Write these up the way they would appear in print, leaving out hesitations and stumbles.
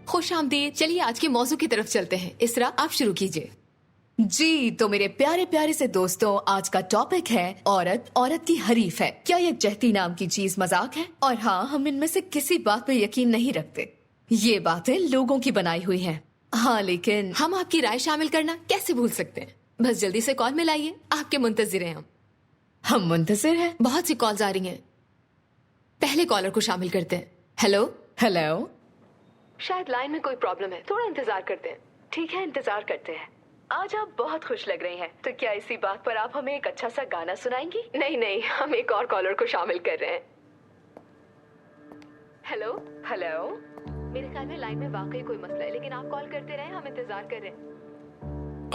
खुश आमदीद। चलिए आज के मौजू की तरफ चलते हैं। इसरा, आप शुरू कीजिए। जी तो मेरे प्यारे प्यारे से दोस्तों, आज का टॉपिक है औरत औरत की हरीफ है। क्या यकजहती नाम की चीज मजाक है? और हाँ, हम इनमें से किसी बात पर यकीन नहीं रखते। ये बातें लोगों की बनाई हुई हैं। हाँ, लेकिन हम आपकी राय शामिल करना कैसे भूल सकते हैं। बस जल्दी से कॉल मिलाइए, आपके मुंतजिर हैं हम मुंतजिर हैं। बहुत सी कॉल्स आ रही हैं। पहले कॉलर को शामिल करते हैं। Hello hello. शायद लाइन में कोई प्रॉब्लम है, थोड़ा इंतजार करते हैं। ठीक है, इंतजार करते हैं। आज आप बहुत खुश लग रही हैं, तो क्या इसी बात पर आप हमें एक अच्छा सा गाना सुनाएंगी? नहीं नहीं, हम एक और कॉलर को शामिल कर रहे हैं। Hello hello. मेरे ख्याल में लाइन में वाकई कोई मसला है, लेकिन आप कॉल करते रहे, हम इंतजार कर रहे हैं।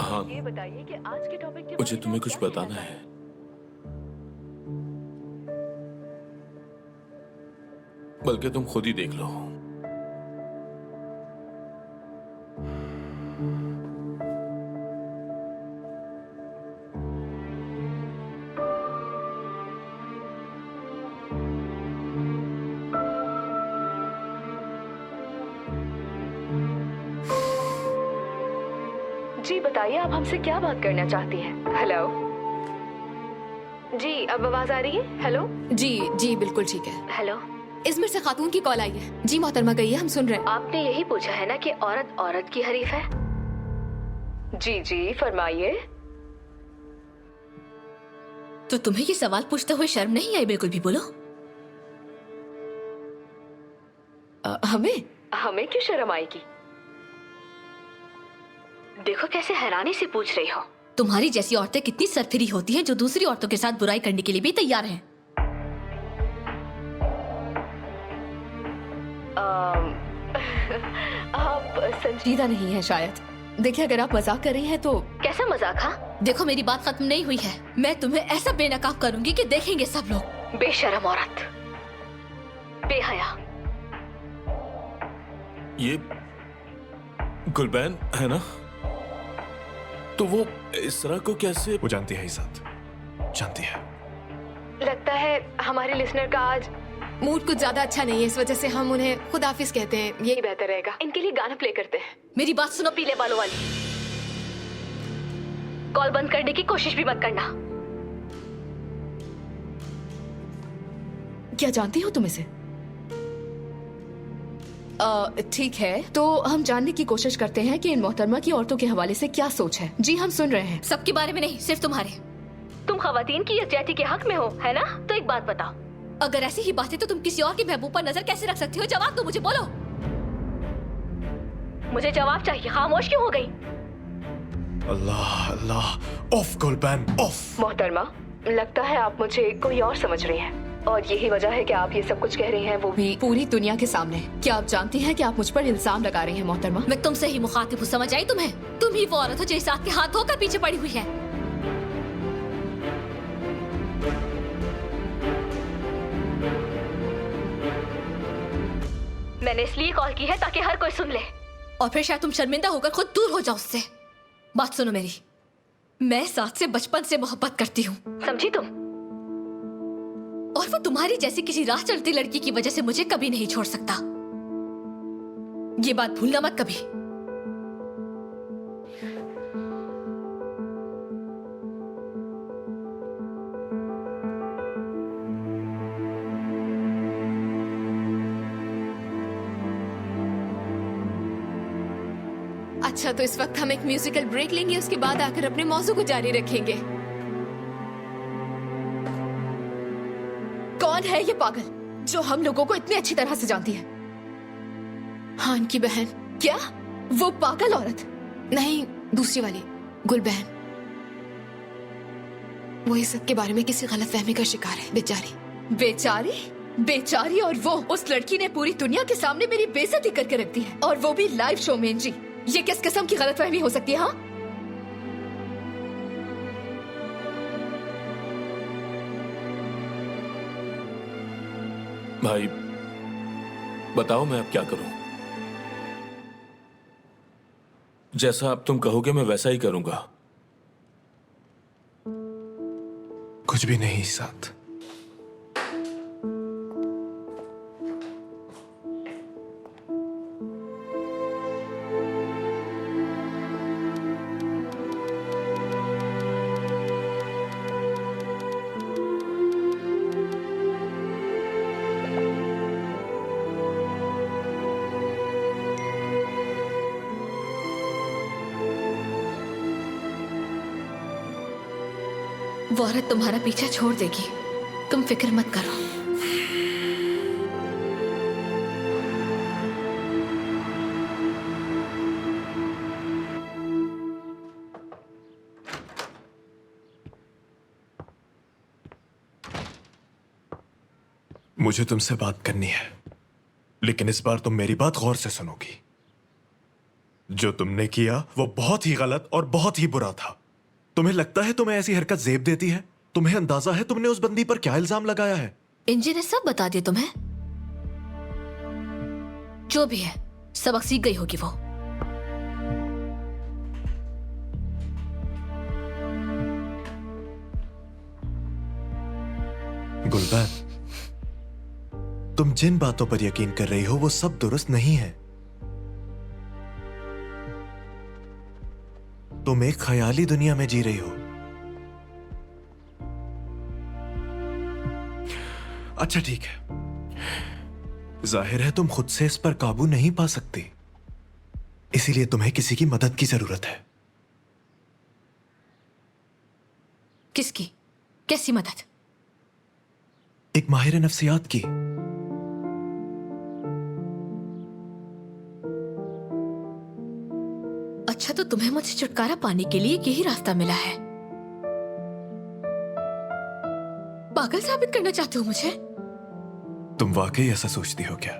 हाँ, ये बताइए कि आज के टॉपिक के मुझे बारे में तुम्हें आप कुछ क्या बताना कहना है। बल्कि तुम खुद ही देख लो। जी बताइए, आप हमसे क्या बात करना चाहती हैं? हेलो जी, अब आवाज आ रही है? हेलो जी जी, बिल्कुल ठीक है। हेलो, इजमिर से खातून की कॉल आई है। जी मोहतरमा, कहिए, हम सुन रहे हैं। आपने यही पूछा है ना कि औरत औरत की हरीफ है? जी जी, फरमाइए। तो तुम्हें ये सवाल पूछते हुए शर्म नहीं आई? बिल्कुल भी बोलो। हमें हमें क्यों शर्म आएगी? देखो कैसे हैरानी से पूछ रही हो। तुम्हारी जैसी औरतें कितनी सरफिरी होती हैं जो दूसरी औरतों के साथ बुराई करने के लिए भी तैयार हैं। आप संजीदा नहीं है शायद। देखिए, अगर आप मजाक कर रही हैं तो। कैसा मजाक? हाँ, देखो मेरी बात खत्म नहीं हुई है। मैं तुम्हें ऐसा बेनकाब करूंगी कि देखेंगे सब लोग। बेशरम औरत, बेहया। ये गुलबैन है ना? तो वो इसरा को कैसे? वो जानती है इज़ात, जानती है। लगता है हमारे लिसनर का आज मूड कुछ ज्यादा अच्छा नहीं है, इस वजह से हम उन्हें खुदाफिज कहते हैं। यही बेहतर रहेगा। इनके लिए गाना प्ले करते हैं। मेरी बात सुनो पीले बालों वाली, कॉल बंद करने की कोशिश भी मत करना। क्या जानती हो तुम इसे? ठीक है, तो हम जानने की कोशिश करते हैं कि इन मोहतरमा की औरतों के हवाले से क्या सोच है। जी हम सुन रहे हैं। सबके बारे में नहीं, सिर्फ तुम्हारे। तुम खवातीन की यकजहती के हक में हो, है ना? तो एक बात बताओ, अगर ऐसी ही बातें तो तुम किसी और की महबूब पर नजर कैसे रख सकती हो? जवाब दो मुझे, बोलो। मुझे जवाब चाहिए। खामोश क्यों हो गई? अल्लाह अल्लाह, ऑफ गुलबैन, ऑफ। मोहतरमा, लगता है आप मुझे कोई और समझ रही हैं, और यही वजह है कि आप ये सब कुछ कह रही हैं, वो भी पूरी दुनिया के सामने। क्या आप जानती हैं कि आप मुझ पर इल्जाम लगा रही हैं मोहतरमा? मैं तुमसे ही मुखातिब हूँ, समझ आई तुम्हें? तुम ही वो औरत हो जो इज़ात के हाथ धोकर पीछे पड़ी हुई है। मैंने इसलिए कॉल की है ताकि हर कोई सुन ले। और फिर शायद तुम शर्मिंदा होकर खुद दूर हो जाओ उससे। बात सुनो मेरी, मैं इज़ात से बचपन से मोहब्बत करती हूँ, समझी तुम? और वो तुम्हारी जैसी किसी राह चलती लड़की की वजह से मुझे कभी नहीं छोड़ सकता। ये बात भूलना मत कभी। अच्छा, तो इस वक्त हम एक म्यूजिकल ब्रेक लेंगे, उसके बाद आकर अपने मौजू को जारी रखेंगे। कौन है ये पागल जो हम लोगों को इतनी अच्छी तरह से जानती है? हान की बहन। क्या? वो पागल औरत? नहीं, दूसरी वाली, गुलबहन। वो इस सब के बारे में किसी गलतफहमी का शिकार है, बेचारी। बेचारी? बेचारी? और वो उस लड़की ने पूरी दुनिया के सामने मेरी बेइज्जती करके रख दी है, और वो भी लाइव शो में। जी, ये किस किस्म की गलतफहमी हो सकती है? हाँ, भाई बताओ, मैं अब क्या करूं? जैसा अब तुम कहोगे मैं वैसा ही करूंगा। कुछ भी नहीं इज़ात। वो औरत तुम्हारा पीछा छोड़ देगी, तुम फिक्र मत करो। मुझे तुमसे बात करनी है, लेकिन इस बार तुम मेरी बात गौर से सुनोगी। जो तुमने किया वो बहुत ही गलत और बहुत ही बुरा था। तुम्हें लगता है तुम्हें ऐसी हरकत जेब देती है? तुम्हें अंदाजा है तुमने उस बंदी पर क्या इल्जाम लगाया है? इंजी ने सब बता दिया तुम्हें। जो भी है, सबक सीख गई होगी वो। गुलबैन, तुम जिन बातों पर यकीन कर रही हो वो सब दुरुस्त नहीं है। तुम एक ख्याली दुनिया में जी रही हो। अच्छा ठीक है, जाहिर है तुम खुद से इस पर काबू नहीं पा सकती, इसीलिए तुम्हें किसी की मदद की जरूरत है। किसकी? कैसी मदद? एक माहिर नफ्सियात की। अच्छा, तो तुम्हें मुझसे छुटकारा पाने के लिए यही रास्ता मिला है? पागल साबित करना चाहते हो मुझे? तुम वाकई ऐसा सोचती हो क्या?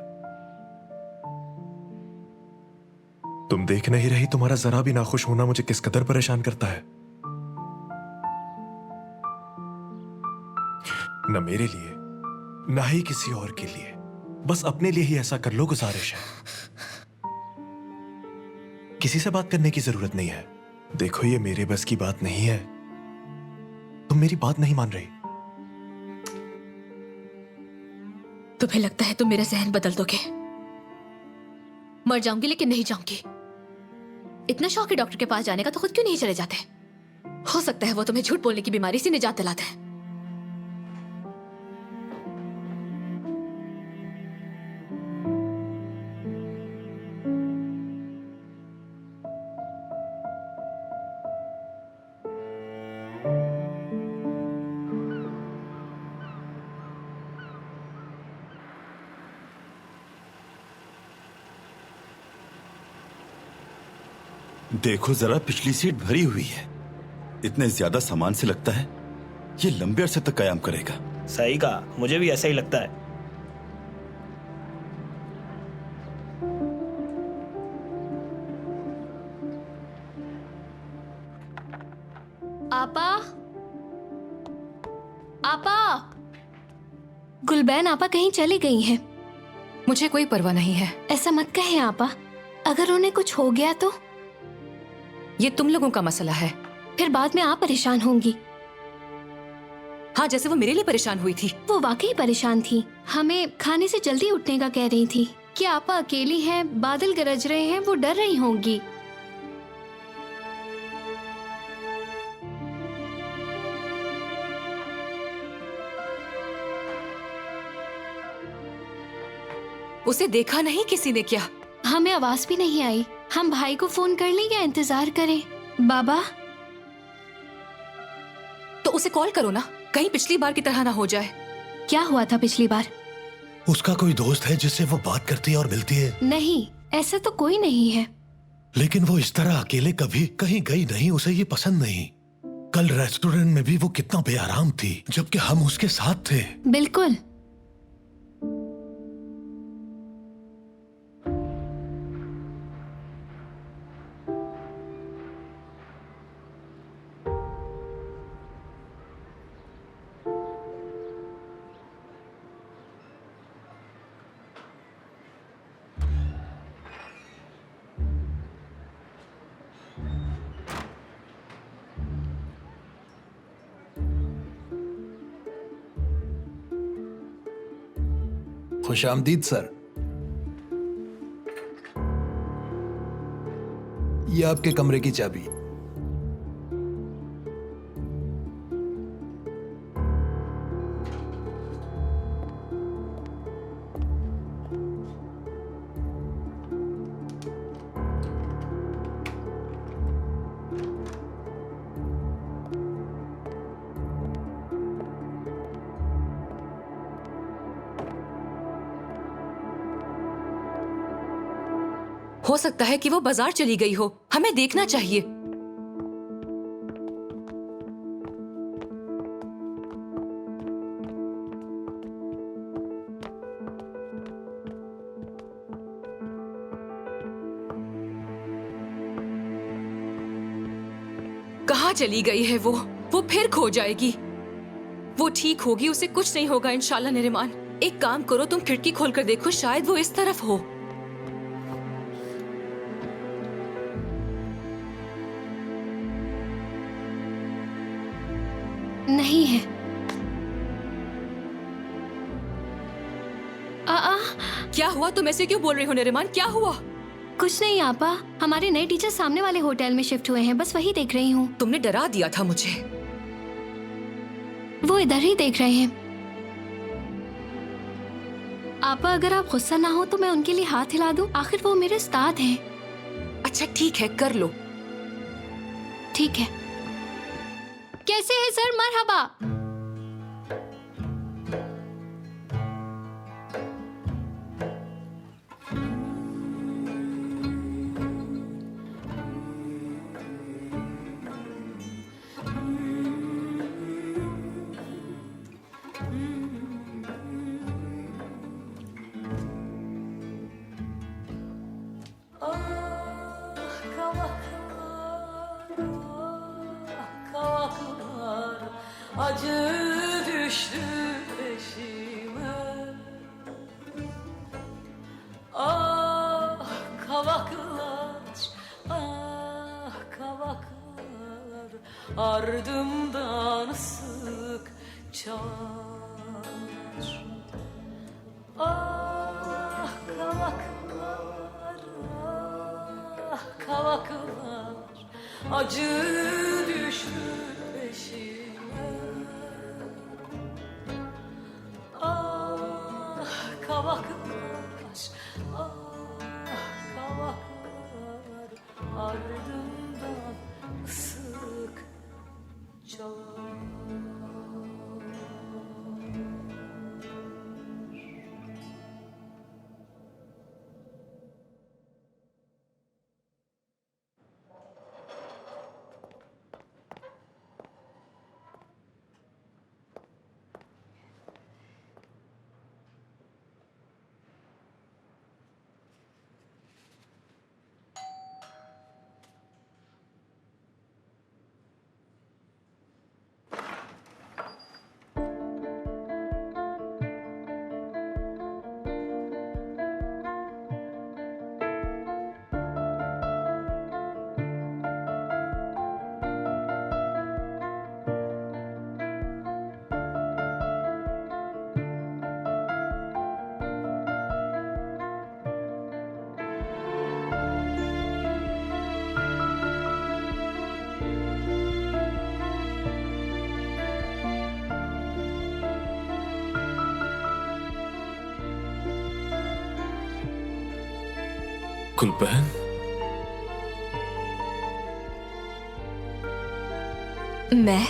तुम देख नहीं रही तुम्हारा जरा भी नाखुश होना मुझे किस कदर परेशान करता है? न मेरे लिए, ना ही किसी और के लिए, बस अपने लिए ही ऐसा कर लो, गुजारिश है। किसी से बात करने की जरूरत नहीं है। देखो, ये मेरे बस की बात नहीं है। तुम मेरी बात नहीं मान रही। तुम्हें लगता है तुम मेरा जहन बदल दोगे? मर जाऊंगी लेकिन नहीं जाऊंगी। इतना शौक है डॉक्टर के पास जाने का, तो खुद क्यों नहीं चले जाते? हो सकता है वो तुम्हें झूठ बोलने की बीमारी से निजात दिलाता है। देखो जरा, पिछली सीट भरी हुई है। इतने ज्यादा सामान से लगता है ये लंबे अरसे तक कायम करेगा। सही कहा, मुझे भी ऐसा ही लगता है। आपा, आपा। गुलबैन आपा कहीं चली गई हैं। मुझे कोई परवाह नहीं है। ऐसा मत कहें आपा, अगर उन्हें कुछ हो गया तो? ये तुम लोगों का मसला है। फिर बाद में आप परेशान होंगी। हाँ, जैसे वो मेरे लिए परेशान हुई थी। वो वाकई परेशान थी। हमें खाने से जल्दी उठने का कह रही थी कि आपा अकेली हैं, बादल गरज रहे हैं, वो डर रही होंगी। उसे देखा नहीं किसी ने क्या? हमें आवाज भी नहीं आई। हम भाई को फोन कर लें या इंतजार करें? बाबा, तो उसे कॉल करो ना, कहीं पिछली बार की तरह ना हो जाए। क्या हुआ था पिछली बार? उसका कोई दोस्त है जिससे वो बात करती है और मिलती है? नहीं, ऐसा तो कोई नहीं है। लेकिन वो इस तरह अकेले कभी कहीं गई नहीं, उसे ये पसंद नहीं। कल रेस्टोरेंट में भी वो कितना बेआराम थी, जबकि हम उसके साथ थे। बिल्कुल। खुशामदीद सर। ये आपके कमरे की चाबी। हो सकता है कि वो बाजार चली गई हो, हमें देखना चाहिए। कहाँ चली गई है वो फिर खो जाएगी। वो ठीक होगी, उसे कुछ नहीं होगा इंशाल्लाह। नरिमान, एक काम करो, तुम खिड़की खोलकर देखो, शायद वो इस तरफ हो। नहीं है। क्या हुआ? तुम ऐसे क्यों बोल रही हो नरिमान? क्या हुआ? कुछ नहीं आपा, हमारे नए टीचर सामने वाले होटल में शिफ्ट हुए हैं, बस वही देख रही हूँ। तुमने डरा दिया था मुझे। वो इधर ही देख रहे हैं। आपा, अगर आप गुस्सा ना हो तो मैं उनके लिए हाथ हिला दूं, आखिर वो मेरे उस्ताद हैं। अच्छा ठीक है, कर लो। ठीक है। कैसे है सर? मरहबा। Acı düştü peşime. Ah kavaklar, ah kavaklar, ardımdan sık çağır. Ah kavaklar, ah kavaklar, acı düştü peşime. Kavaklar, ah kavaklar, ardımdan sık çalar. गुलबहन, मैं?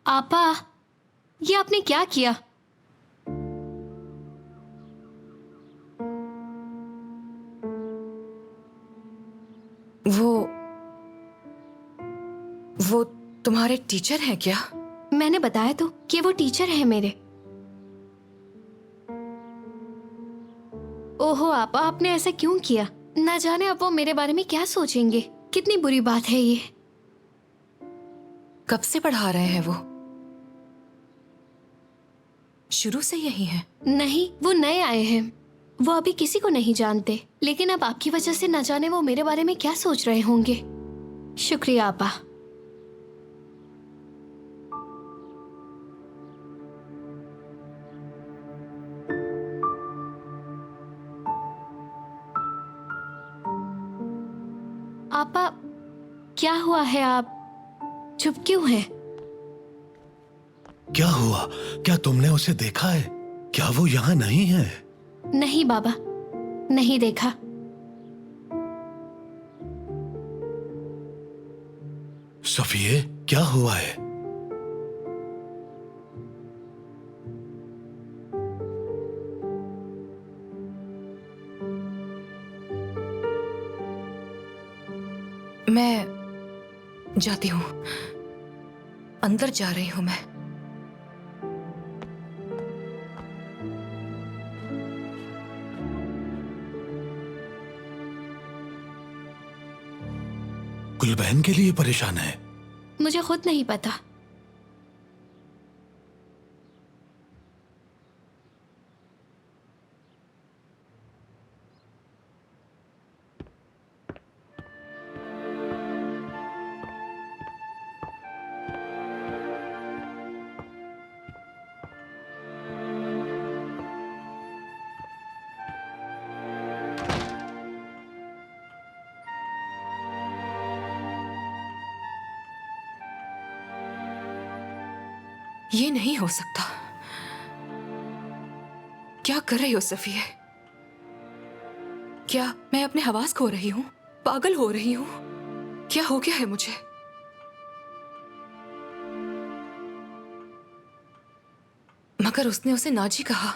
आपा, ये आपने क्या किया? वो तुम्हारे टीचर हैं क्या? मैंने बताया तो कि वो टीचर है मेरे। ओहो आपा, आपने ऐसा क्यों किया? ना जाने अब वो मेरे बारे में क्या सोचेंगे। कितनी बुरी बात है ये। कब से पढ़ा रहे हैं वो? शुरू से यही है? नहीं, वो नए आए हैं। वो अभी किसी को नहीं जानते, लेकिन अब आपकी वजह से न जाने वो मेरे बारे में क्या सोच रहे होंगे। शुक्रिया आपा। आपा, क्या हुआ है? आप चुप क्यों हैं? क्या हुआ? क्या तुमने उसे देखा है? क्या वो यहाँ नहीं है? नहीं बाबा, नहीं देखा। सफिये, क्या हुआ है? मैं जाती हूँ, अंदर जा रही हूँ मैं। गुलबहन के लिए परेशान है? मुझे खुद नहीं पता। ये नहीं हो सकता। क्या कर रही हो सफिया? क्या मैं अपने हवास खो रही हूँ? पागल हो रही हूँ? क्या हो गया है मुझे? मगर उसने उसे नाजी कहा।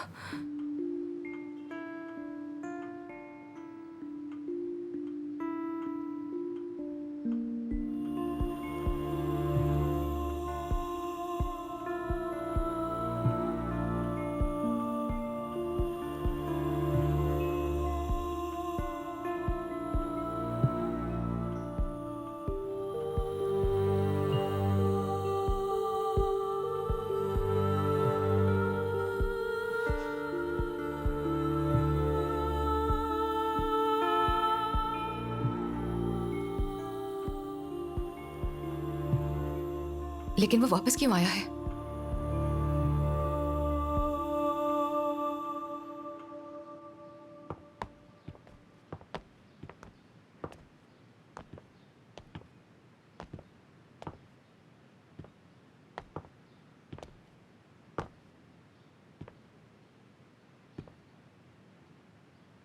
लेकिन वो वापस क्यों आया है?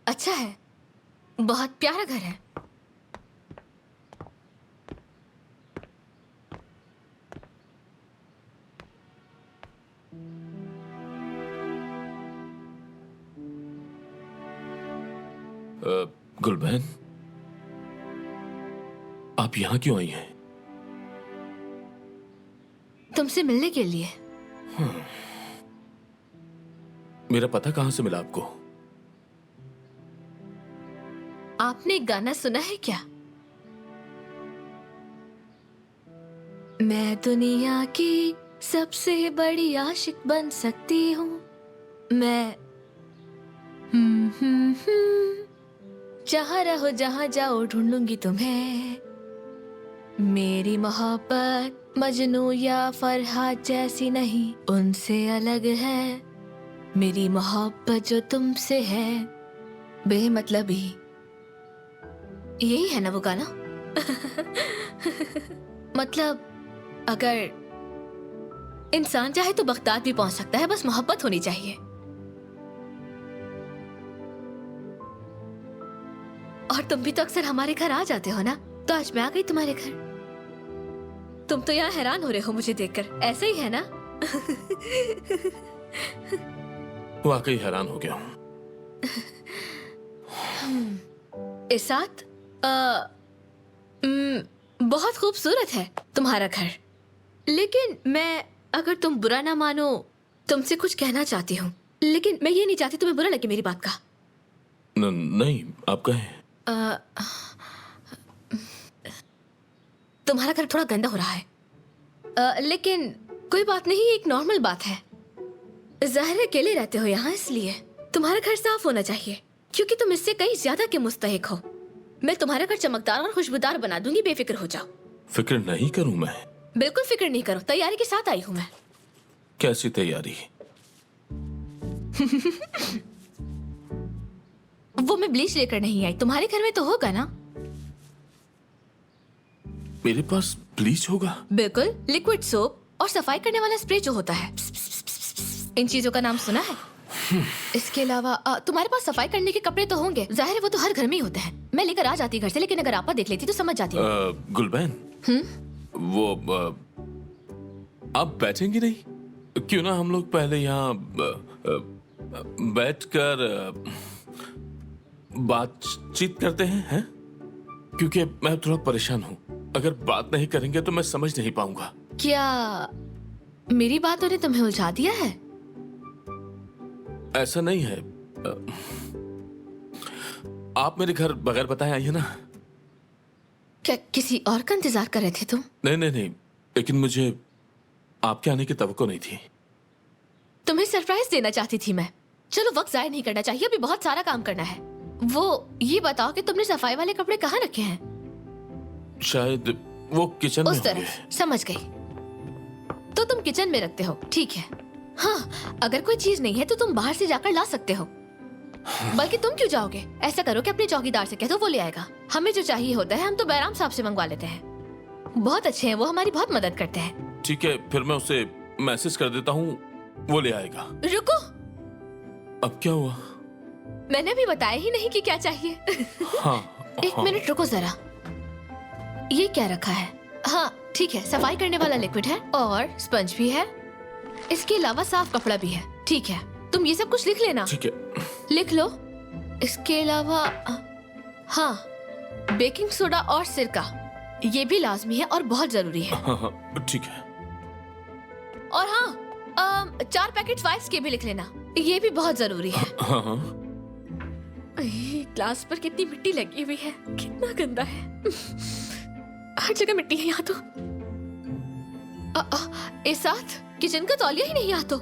अच्छा है, बहुत प्यारा घर है। गुलबहन, आप यहाँ क्यों आई हैं? तुमसे मिलने के लिए। मेरा पता कहाँ से मिला आपको? आपने एक गाना सुना है क्या? मैं दुनिया की सबसे बड़ी आशिक बन सकती हूँ। मैं जहाँ रहो जहाँ जाओ ढूंढूंगी तुम्हें। मेरी मोहब्बत मजनू या फरहाद जैसी नहीं, उनसे अलग है। मेरी मोहब्बत जो तुमसे है बेमतलबी। यही है ना वो गाना? मतलब अगर इंसान चाहे तो बगदाद भी पहुंच सकता है, बस मोहब्बत होनी चाहिए। और तुम भी तो अक्सर हमारे घर आ जाते हो ना, तो आज मैं आ गई तुम्हारे घर। तुम तो यहाँ हैरान हो रहे हो मुझे देखकर, ऐसा ही है ना? वाकई हैरान हो गया हूँ। इसात, बहुत खूबसूरत है तुम्हारा घर, लेकिन मैं, अगर तुम बुरा ना मानो, तुमसे कुछ कहना चाहती हूँ, लेकिन मैं ये नहीं चाहती तुम्हें बुरा लगे मेरी बात का। नहीं, आप कहें। तुम्हारा घर थोड़ा गंदा हो रहा है, लेकिन कोई बात नहीं, एक नॉर्मल बात है। ज़ाहिर है अकेले रहते हो यहाँ, इसलिए तुम्हारा घर साफ होना चाहिए, क्योंकि तुम इससे कहीं ज्यादा के मुस्तहिक हो। मैं तुम्हारा घर चमकदार और खुशबूदार बना दूंगी, बेफिक्र हो जाओ। फिक्र नहीं करूं मैं? बिल्कुल फिक्र नहीं करो, तैयारी के साथ आई हूँ मैं। कैसी तैयारी? वो मैं ब्लीच लेकर नहीं आई, तुम्हारे घर में तो होगा ना? मेरे पास ब्लीच होगा? बिल्कुल, लिक्विड सोप और सफाई करने वाला स्प्रे जो होता है। इन चीजों का नाम सुना है? इसके अलावा तुम्हारे पास सफाई करने के कपड़े तो होंगे, जाहिर है वो तो हर घर में ही होते हैं। मैं लेकर आ जाती घर से, लेकिन अगर आपा देख लेती तो समझ जाती। गुलबैन, वो आप बैठेंगी नहीं? क्यों ना हम लोग पहले यहाँ बैठकर बातचीत करते हैं? क्योंकि मैं थोड़ा परेशान हूँ। अगर बात नहीं करेंगे तो मैं समझ नहीं पाऊंगा। क्या मेरी बातों ने तुम्हें उलझा दिया है? ऐसा नहीं है। आप मेरे घर बगैर बताए आई है ना? क्या किसी और का इंतजार कर रहे थे तुम? नहीं, लेकिन मुझे आपके आने की तवक्को नहीं थी। तुम्हें सरप्राइज देना चाहती थी मैं। चलो वक्त जाया नहीं करना चाहिए, अभी बहुत सारा काम करना है। वो ये बताओ कि तुमने सफाई वाले कपड़े कहाँ रखे हैं? शायद वो किचन में उस होंगे। तरफ, समझ गई। तो तुम किचन में रखते हो, ठीक है। हाँ, अगर कोई चीज नहीं है तो तुम बाहर से जाकर ला सकते हो। बल्कि तुम क्यों जाओगे? ऐसा करो कि अपने चौकीदार से कह दो, वो ले आएगा। हमें जो चाहिए होता है हम तो बैराम साहब से मंगवा लेते हैं। बहुत अच्छे हैं वो, हमारी बहुत मदद करते हैं। ठीक है, फिर मैं उसे मैसेज कर देता हूँ, वो ले आएगा। रुको, अब क्या हुआ? मैंने भी बताया ही नहीं कि क्या चाहिए। हाँ, एक मिनट रुको जरा, ये क्या रखा है? हाँ ठीक है, सफाई करने वाला लिक्विड है और स्पंज भी है। इसके अलावा साफ कपड़ा भी है। ठीक है, तुम ये सब कुछ लिख लेना। ठीक है, लिख लो। इसके अलावा हाँ, बेकिंग सोडा और सिरका, ये भी लाजमी है और बहुत जरूरी है। हाँ, ठीक है। और हाँ, 4 पैकेट वाइप्स के भी लिख लेना, ये भी बहुत जरूरी है। हाँ, ग्लास पर कितनी मिट्टी लगी हुई है, कितना गंदा है। हर जगह मिट्टी है यहाँ तो। इस साथ किचन का तौलिया ही नहीं यहाँ तो।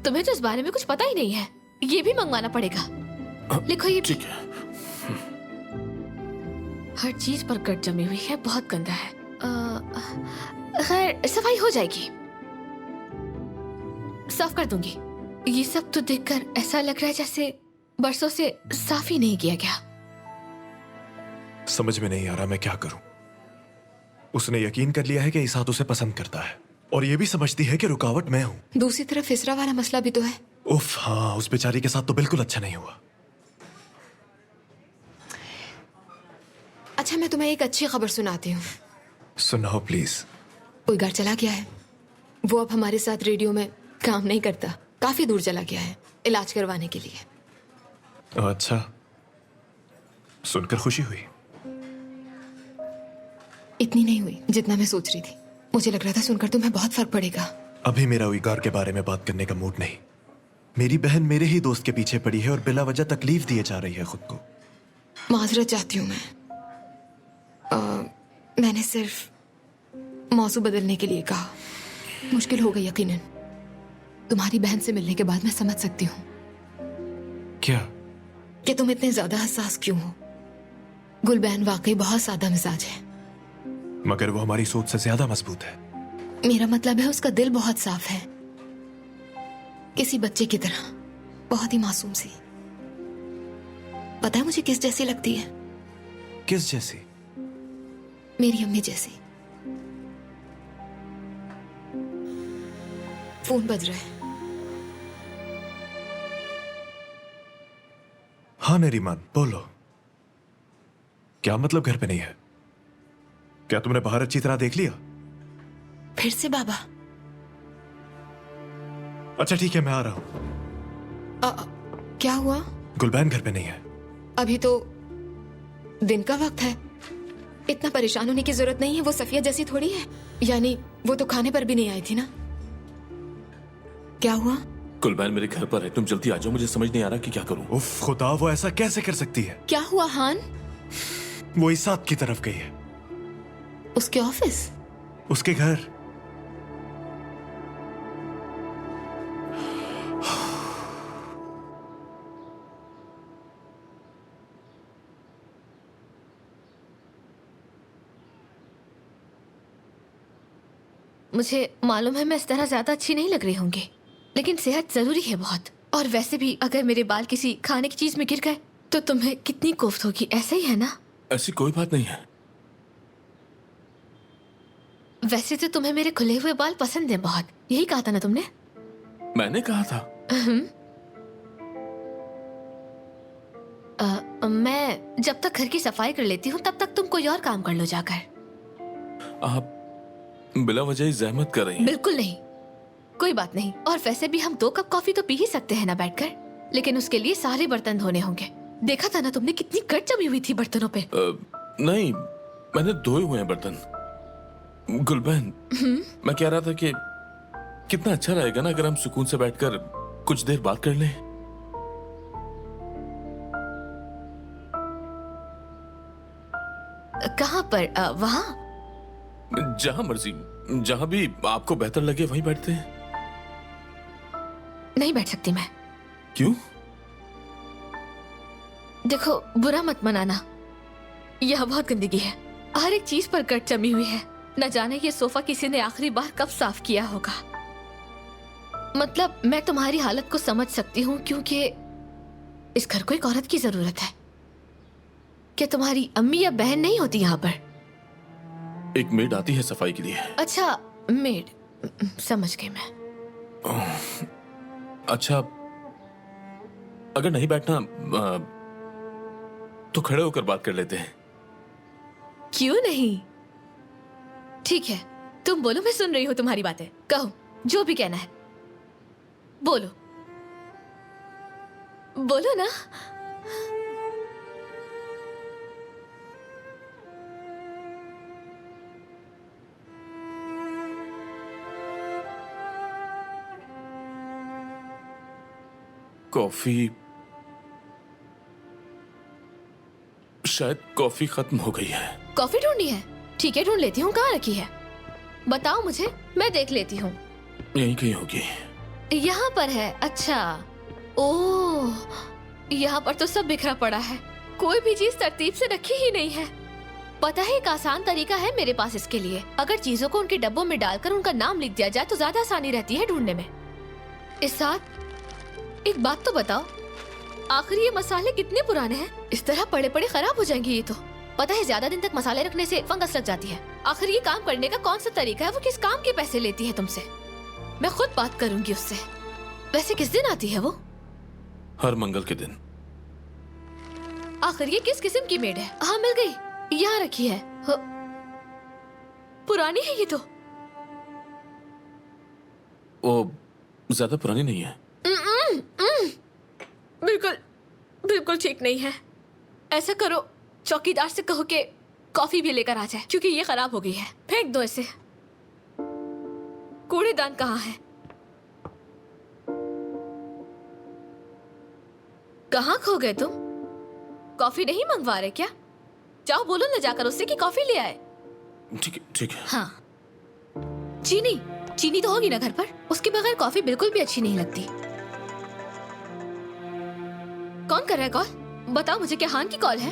तुम्हें तो इस बारे में कुछ पता ही नहीं है, ये भी मंगवाना पड़ेगा। लिखो ये। ठीक है। हर चीज पर गट जमी हुई है, बहुत गंदा है। खैर सफाई हो जाएगी, साफ कर दूंगी। ये सब तो देखकर ऐसा लग रहा है जैसे बरसों से साफ ही नहीं किया गया। समझ में नहीं आ रहा मैं क्या करूं। उसने यकीन कर लिया है कि इसात उसे पसंद करता है और ये भी समझती है कि रुकावट मैं हूं। दूसरी तरफ इसरा वाला मसला भी तो है। उफ हाँ, उस बेचारी के साथ तो बिल्कुल अच्छा नहीं हुआ। अच्छा, मैं तुम्हें एक अच्छी खबर सुनाती हूँ। सुनाओ प्लीज। कोई घर चला गया है, वो अब हमारे साथ रेडियो में काम नहीं करता, काफी दूर चला गया है इलाज करवाने के लिए। अच्छा, सुनकर खुशी हुई। इतनी नहीं हुई जितना मैं सोच रही थी। मुझे लग रहा था सुनकर तुम्हें बहुत फर्क पड़ेगा। अभी मेरा उइगार के बारे में बात करने का मूड नहीं। मेरी बहन मेरे ही दोस्त के पीछे पड़ी है और बिला वजह तकलीफ दिए जा रही है खुद को। माजरत चाहती हूँ मैं। मैंने सिर्फ मौजू बदलने के लिए कहा। मुश्किल हो गई यकीनन। तुम्हारी बहन से मिलने के बाद मैं समझ सकती हूँ क्या कि तुम इतने ज्यादा हसास क्यों हो। गुलबैन वाकई बहुत सादा मिजाज है, मगर वो हमारी सोच से ज्यादा मजबूत है। मेरा मतलब है उसका दिल बहुत साफ है, किसी बच्चे की तरह, बहुत ही मासूम सी। पता है मुझे किस जैसी लगती है? किस जैसी? मेरी अम्मी जैसी। फोन बज रहा है। हाँ नरीमान, बोलो। क्या मतलब घर पे नहीं है? क्या तुमने बाहर अच्छी तरह देख लिया? फिर से बाबा? अच्छा ठीक है, मैं आ रहा हूं। क्या हुआ? गुलबैन घर पे नहीं है। अभी तो दिन का वक्त है, इतना परेशान होने की जरूरत नहीं है। वो सफिया जैसी थोड़ी है। यानी वो तो खाने पर भी नहीं आई थी ना। क्या हुआ? गुलबैन मेरे घर पर है, तुम जल्दी आ जाओ, मुझे समझ नहीं आ रहा कि क्या करूं। उफ खुदा, वो ऐसा कैसे कर सकती है? क्या हुआ हान? वो इसात की तरफ गई है। उसके ऑफिस? उसके घर। मुझे मालूम है मैं इस तरह ज्यादा अच्छी नहीं लग रही होंगी, लेकिन सेहत जरूरी है बहुत। और वैसे भी अगर मेरे बाल किसी खाने की चीज में गिर गए तो तुम्हें कितनी कोफ्त होगी, ऐसा ही है ना? ऐसी कोई बात नहीं है। वैसे तो तुम्हें मेरे खुले हुए बाल पसंद है बहुत, यही कहा था ना तुमने? मैंने कहा था। मैं जब तक घर की सफाई कर लेती हूँ तब तक तुम कोई और काम कर लो जाकर। आप बिला वजह ही जहमत कर रही हैं। बिल्कुल नहीं, कोई बात नहीं। और वैसे भी हम 2 कप कॉफी तो पी ही सकते हैं ना बैठकर, लेकिन उसके लिए सारे बर्तन धोने होंगे। देखा था ना तुमने कितनी कट जमी हुई थी बर्तनों पे। नहीं, मैंने धोए हुए हैं बर्तन। गुलबैन, मैं कह रहा था कि कितना अच्छा रहेगा ना अगर हम सुकून से बैठकर कुछ देर बात कर लें। कहाँ पर? वहाँ? जहां मर्जी, जहां भी आपको बेहतर लगे वहीं बैठते हैं। नहीं बैठ सकती मैं। क्यों? देखो, बुरा मत मनाना, यह बहुत गंदगी है। हर एक चीज पर कट जमी हुई है। न जाने ये सोफा किसी ने आखिरी बार कब साफ किया होगा। मतलब मैं तुम्हारी हालत को समझ सकती हूँ, क्योंकि इस घर को एक औरत की जरूरत है। क्या तुम्हारी अम्मी या बहन नहीं होती यहाँ पर? एक मेड आती है सफाई के लिए। अच्छा, मेड, समझ गई मैं। अच्छा, अगर नहीं बैठना तो खड़े होकर बात कर लेते हैं। क्यों नहीं? ठीक है, तुम बोलो, मैं सुन रही हूँ तुम्हारी बातें। कहो, जो भी कहना है बोलो। बोलो ना। कॉफी, शायद कॉफी खत्म हो गई है। कॉफी ढूंढनी है? ठीक है, ढूंढ लेती हूँ। कहाँ रखी है बताओ मुझे, मैं देख लेती हूँ। यहीं कहीं होगी। यहाँ पर है? अच्छा, ओह, यहाँ पर तो सब बिखरा पड़ा है, कोई भी चीज तरतीब से रखी ही नहीं है। पता है, एक आसान तरीका है मेरे पास इसके लिए। अगर चीजों को उनके डब्बों में डालकर उनका नाम लिख दिया जाए तो ज्यादा आसानी रहती है ढूंढने में। इस साथ एक बात तो बताओ, आखिर ये मसाले कितने पुराने हैं? इस तरह पड़े पड़े खराब हो जाएंगे ये तो। पता है, ज्यादा दिन तक मसाले रखने से फंगस लग जाती है। आखिर ये काम करने का कौन सा तरीका है? वो किस काम के पैसे लेती है तुमसे? मैं खुद बात करूंगी उससे। वैसे किस दिन आती है वो? हर मंगल के दिन। आखिर ये किस किस्म की मेड है? हाँ, मिल गई, यहाँ रखी है। पुरानी है ये तो। वो ज्यादा पुरानी नहीं है। बिल्कुल बिल्कुल ठीक नहीं है। ऐसा करो, चौकीदार से कहो कि कॉफी भी लेकर आ जाए, क्योंकि ये खराब हो गई है। फेंक दो इसे। कूड़ेदान कहाँ है? कहाँ खो गए तुम? कॉफी नहीं मंगवा रहे क्या? जाओ, बोलो ना जाकर उससे कि कॉफी ले आए। ठीक है, ठीक है। हाँ, चीनी तो होगी ना घर पर? उसके बगैर कॉफी बिल्कुल भी अच्छी नहीं लगती। कौन कर रहा है कॉल? बताओ मुझे, क्या हान की कॉल है?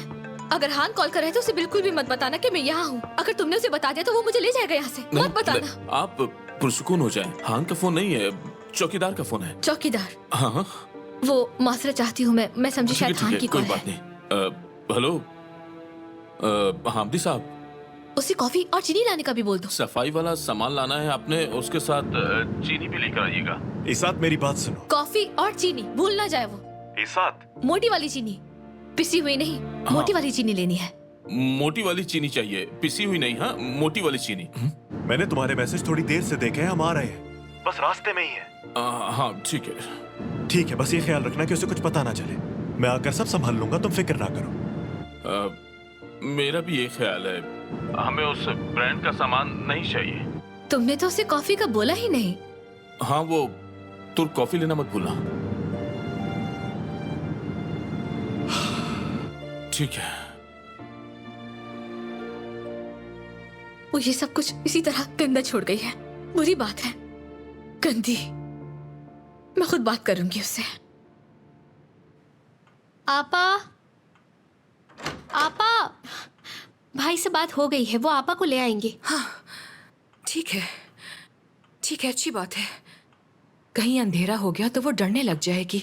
अगर हान कॉल कर रहा है तो उसे बिल्कुल भी मत बताना कि मैं यहाँ हूँ। अगर तुमने उसे बता दिया तो वो मुझे ले जाएगा यहाँ से। मत बताना। आप पुरसुकून हो जाएं। हान का फोन नहीं है, चौकीदार का फोन है। चौकीदार? हाँ, वो माजरत चाहती हूँ मैं समझी शायद हान की कोई कॉल बात है। नहीं। हेलो, हामदी साहब, उसे कॉफी और चीनी लाने का भी बोल दो। सफाई वाला सामान लाना है आपने, उसके साथ चीनी भी लेकर आइएगा। इसात, मेरी बात सुनो। कॉफी और चीनी भूल ना जाए वो। इसात, मोटी वाली चीनी, पिसी हुई नहीं। मोटी वाली चीनी लेनी है। मोटी वाली चीनी चाहिए, पिसी हुई नहीं। हाँ, मोटी वाली चीनी। मैंने तुम्हारे मैसेज थोड़ी देर से देखे हैं, हम आ रहे हैं, बस रास्ते में ही है। हाँ ठीक है। ठीक है, बस ये ख्याल रखना कि उसे कुछ पता ना चले। मैं आकर सब संभाल लूंगा, तुम फिक्र ना करो। मेरा भी ये ख्याल है, हमें उस ब्रांड का सामान नहीं चाहिए। तुमने तो उसे कॉफी का बोला ही नहीं। हाँ, वो तुर कॉफी लेना मत भूलना। ठीक है। वो ये सब कुछ इसी तरह गंदा छोड़ गई है। बुरी बात है, गंदी। मैं खुद बात करूंगी उससे। आपा, आपा, भाई से बात हो गई है, वो आपा को ले आएंगे। ठीक है, ठीक है, अच्छी बात है। कहीं अंधेरा हो गया तो वो डरने लग जाएगी।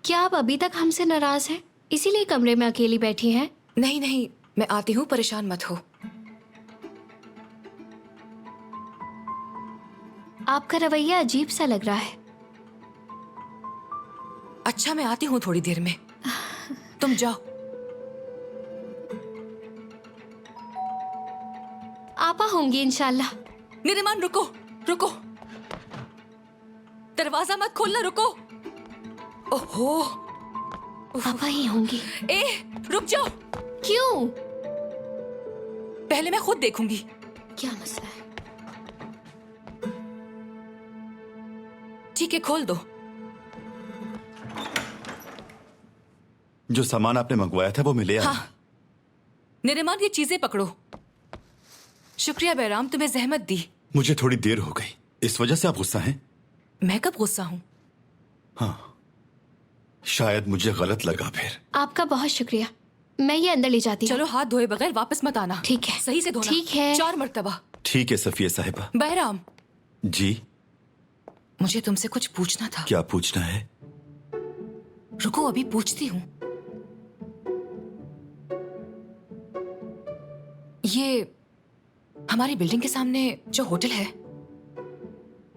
क्या आप अभी तक हमसे नाराज हैं? इसीलिए कमरे में अकेली बैठी हैं? नहीं नहीं, मैं आती हूँ, परेशान मत हो। आपका रवैया अजीब सा लग रहा है। अच्छा, मैं आती हूँ थोड़ी देर में, तुम जाओ। आपा होंगी इंशाल्लाह। निरिमान, रुको रुको, दरवाजा मत खोलना, रुको। ओहो, आपा ही होंगी। ए, रुक जाओ। क्यों? पहले मैं खुद देखूंगी। क्या मसला है? ठीक है, खोल दो। जो सामान आपने मंगवाया था वो मैं ले आया। हाँ, निरिमान, ये चीजें पकड़ो। शुक्रिया बैराम, तुम्हें जहमत दी। मुझे थोड़ी देर हो गई, इस वजह से आप गुस्सा हैं? मैं कब गुस्सा हूँ? हाँ, शायद मुझे गलत लगा फिर। आपका बहुत शुक्रिया। मैं ये अंदर ले जाती हूँ। चलो, हाथ धोए बगैर वापस मत आना। ठीक है। सही से धोना। ठीक है। 4 मर्तबा। ठीक है सफिया साहिबा। बैराम, जी, मुझे तुमसे कुछ पूछना था। क्या पूछना है? रुको, अभी पूछती हूँ। ये हमारी बिल्डिंग के सामने जो होटल है,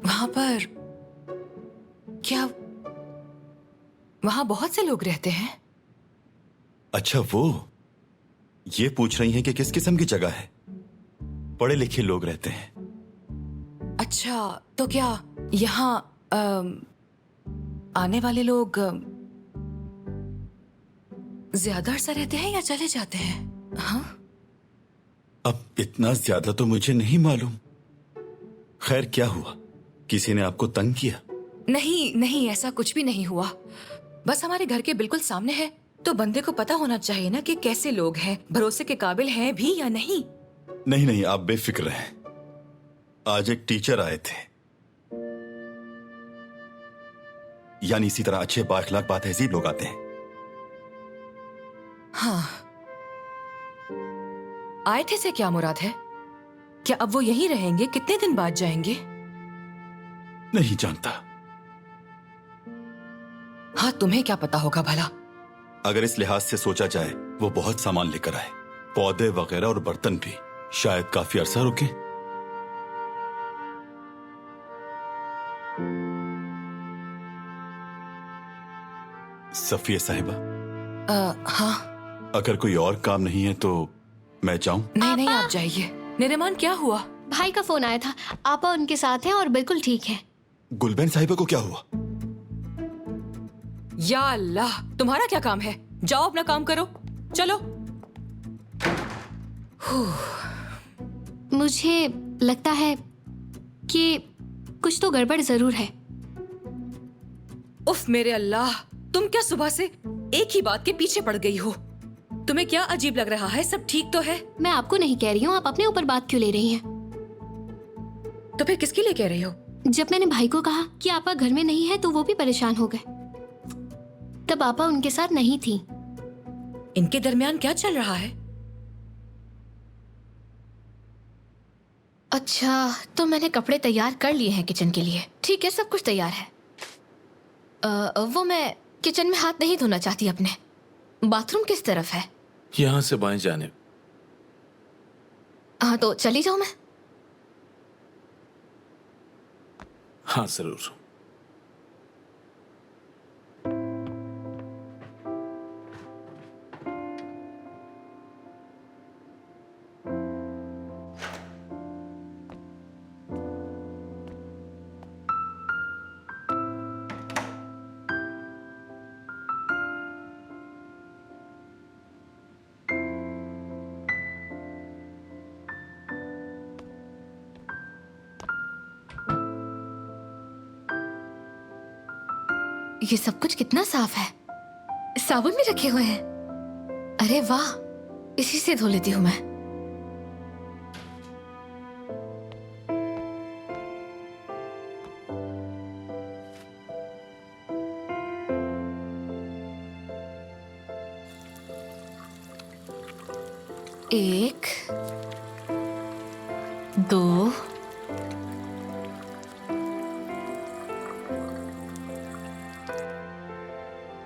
वहां पर क्या वहां बहुत से लोग रहते हैं? अच्छा, वो ये पूछ रही हैं कि किस किस्म की जगह है? पढ़े लिखे लोग रहते हैं। अच्छा, तो क्या यहाँ आने वाले लोग ज्यादा अरसा रहते हैं या चले जाते हैं? हाँ, अब इतना ज्यादा तो मुझे नहीं मालूम। खैर, क्या हुआ? किसी ने आपको तंग किया? नहीं नहीं, ऐसा कुछ भी नहीं हुआ। बस हमारे घर के बिल्कुल सामने है, तो बंदे को पता होना चाहिए ना कि कैसे लोग हैं, भरोसे के काबिल हैं भी या नहीं। नहीं नहीं, आप बेफिक्र हैं। आज एक टीचर आए थे, यानी इसी तरह अच्छे बाअखलाक बातहजीब लोग आते हैं। हाँ, आए थे से क्या मुराद है? क्या अब वो यहीं रहेंगे? कितने दिन बाद जाएंगे? नहीं जानता। हाँ, तुम्हें क्या पता होगा भला? अगर इस लिहाज से सोचा जाए, वो बहुत सामान लेकर आए, पौधे वगैरह और बर्तन भी। शायद काफी अरसा रुके। सफिया साहिबा, हाँ। अगर कोई और काम नहीं है तो मैं जाऊं? नहीं नहीं, आप जाइए। निरिमान, क्या हुआ? भाई का फोन आया था। आपा उनके साथ हैं और बिल्कुल ठीक है। गुलबैन साहिबा को क्या हुआ? या अल्लाह, तुम्हारा क्या काम है? जाओ अपना काम करो, चलो। मुझे लगता है कि कुछ तो गड़बड़ जरूर है। उफ मेरे अल्लाह, तुम क्या सुबह से एक ही बात के पीछे पड़ गई हो? तुम्हें क्या अजीब लग रहा है? सब ठीक तो है? मैं आपको नहीं कह रही हूँ, आप अपने ऊपर बात क्यों ले रही हैं? तो फिर किसके लिए कह रही हो? जब मैंने भाई को कहा कि आपा घर में नहीं है तो वो भी परेशान हो गए। तब आपा उनके साथ नहीं थी। इनके दरमियान क्या चल रहा है? अच्छा, तो मैंने कपड़े तैयार कर लिए हैं किचन के लिए। ठीक है, सब कुछ तैयार है। वो मैं किचन में हाथ नहीं धोना चाहती अपने। बाथरूम किस तरफ है? यहां से बाएं जाने। हाँ, तो चली जाऊं मैं? हाँ जरूर। ये सब कुछ कितना साफ है। साबुन भी रखे हुए हैं। अरे वाह, इसी से धो लेती हूँ मैं। एक, दो,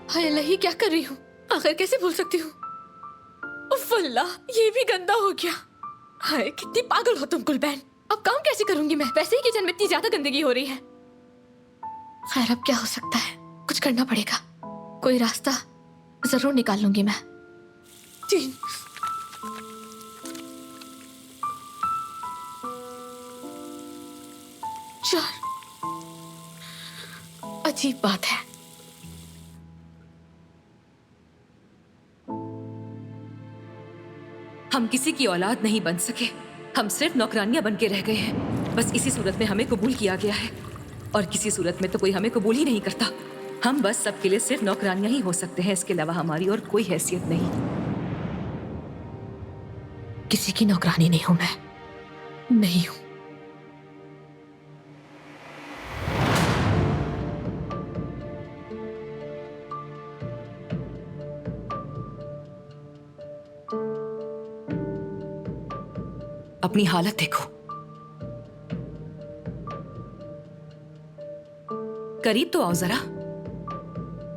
हाय अल्लाह, ये क्या कर रही हूँ? आखिर कैसे भूल सकती हूँ? उफ़ अल्लाह, ये भी गंदा हो गया। हाय कितनी पागल हो तुम गुलबैन। अब काम कैसे करूंगी मैं? वैसे ही किचन में इतनी ज्यादा गंदगी हो रही है। खैर अब क्या हो सकता है, कुछ करना पड़ेगा। कोई रास्ता जरूर निकाल लूंगी मैं। 3, 4। अजीब बात है। हम किसी की औलाद नहीं बन सके, हम सिर्फ नौकरानियां बन के रह गए हैं। बस इसी सूरत में हमें कबूल किया गया है, और किसी सूरत में तो कोई हमें कबूल ही नहीं करता। हम बस सबके लिए सिर्फ नौकरानियां ही हो सकते हैं, इसके अलावा हमारी और कोई हैसियत नहीं। किसी की नौकरानी नहीं हूं मैं, नहीं हूं। अपनी हालत देखो, करीब तो आओ जरा,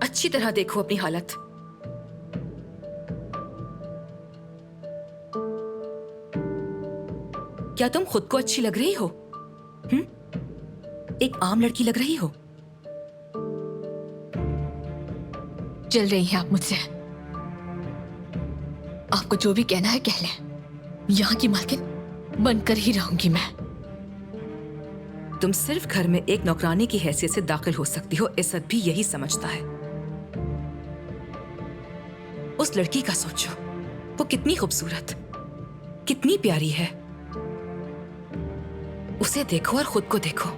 अच्छी तरह देखो अपनी हालत। क्या तुम खुद को अच्छी लग रही हो? एक आम लड़की लग रही हो। जल रही हैं आप मुझसे। आपको जो भी कहना है कह लें, यहाँ की मालकिन बनकर ही रहूंगी मैं। तुम सिर्फ घर में एक नौकरानी की हैसियत से दाखिल हो सकती हो, इज्जत भी यही समझता है। उस लड़की का सोचो, वो कितनी खूबसूरत, कितनी प्यारी है। उसे देखो और खुद को देखो।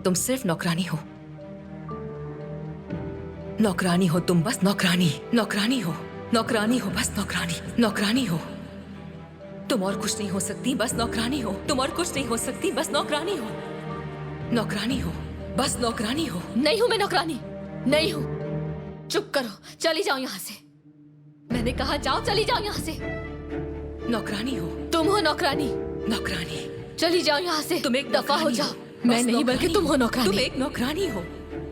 तुम सिर्फ नौकरानी हो, नौकरानी हो तुम, बस नौकरानी। नौकरानी हो, नौकरानी हो, बस नौकरानी। नौकरानी हो तुम, और कुछ नहीं हो सकती, बस नौकरानी हो तुम, और कुछ नहीं हो सकती, बस नौकरानी हो। नौकरानी हो, बस नौकरानी हो। नहीं हूं मैं नौकरानी, नहीं हूं। चुप करो, चली जाओ यहाँ से। मैंने कहा जाओ, चली जाओ यहाँ से। नौकरानी हो तुम हो नौकरानी। नौकरानी, चली जाओ यहाँ से। तुम एक दफा हो नौकरानी जाओ। हो। मैं बस नहीं, बल्कि नौकरानी तुम हो नौकरानी। तुम एक नौकरानी हो,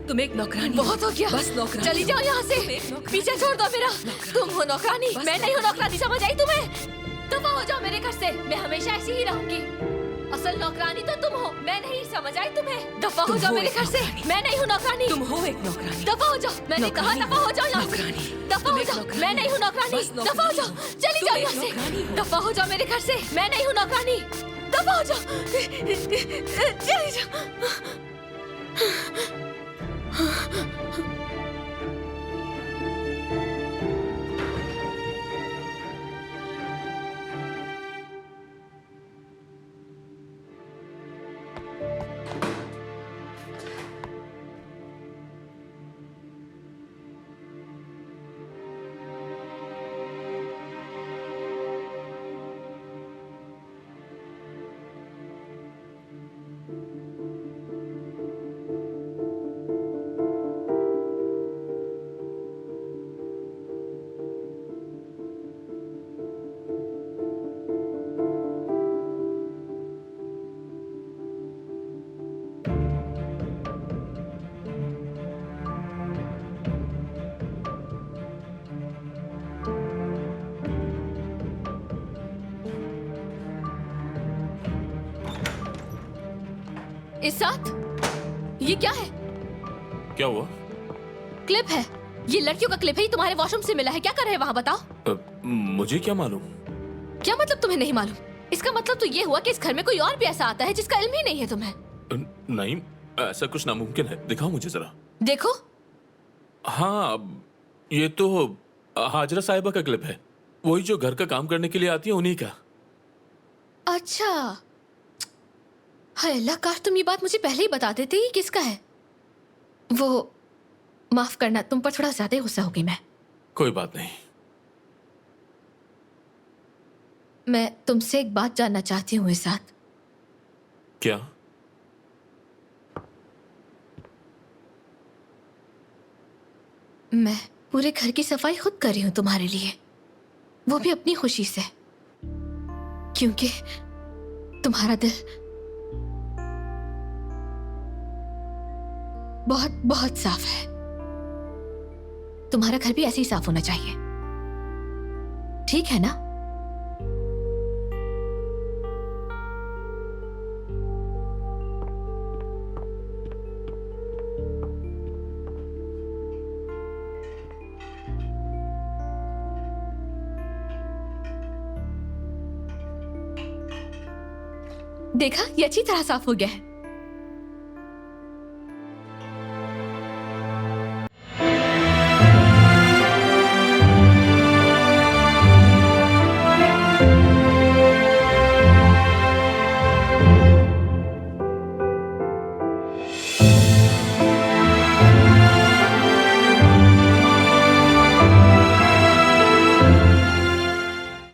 तुम एक नौकरानी। बहुत हो गया, बस नौकरानी। चली जाओ यहाँ से। पीछे छोड़ दो मेरा। तुम हो नौकरानी, मैं नहीं हूँ नौकरानी, समझ आई तुम्हें? दफा हो जाओ मेरे घर से, मैं हमेशा ऐसी ही रहूंगी। असल नौकरानी तो तुम हो, मैं नहीं, समझ आई तुम्हें? दफा हो जाओ मेरे घर से, मैं नहीं हूँ नौकरानी। तुम हो एक नौकरानी। दफा हो जाओ, मैंने कहा दफा हो जाओ यहाँ से। दफा हो जाओ, मैं नहीं हूँ नौकरानी। दफा हो जाओ, चली जाओ यहाँ से। दफा हो जाओ मेरे घर से, मैं नहीं हूँ नौकरानी। दफा हो जाओ, चली जाओ। इस साथ ये क्या है? क्या हुआ? क्लिप है, ये लड़कियों का क्लिप है, ये तुम्हारे वॉशरूम से मिला है। क्या कर रहे हैं वहाँ बताओ? मुझे क्या मालूम? क्या मतलब तुम्हें नहीं मालूम? इसका मतलब तो ये हुआ कि इस घर में कोई और भी ऐसा आता है जिसका इल्म ही नहीं है तुम्हें। नहीं, ऐसा कुछ नामुमकिन है। दिखाओ मुझे जरा। देखो। हाँ, ये तो हाजरा साहिबा का क्लिप है, वही जो घर का काम करने के लिए आती है, उन्हीं का। अच्छा, हाय अल्लाह, काश तुम ये बात मुझे पहले ही बता देते। ये किसका है? वो माफ करना, तुम पर थोड़ा ज्यादा ही गुस्सा हो गई मैं। कोई बात नहीं। मैं तुमसे एक बात जानना चाहती हूँ इसात। क्या? मैं पूरे घर की सफाई खुद कर रही हूँ तुम्हारे लिए, वो भी अपनी खुशी से, क्योंकि तुम्हारा दिल बहुत बहुत साफ है। तुम्हारा घर भी ऐसे ही साफ होना चाहिए, ठीक है ना? देखा, ये अच्छी तरह साफ हो गया है।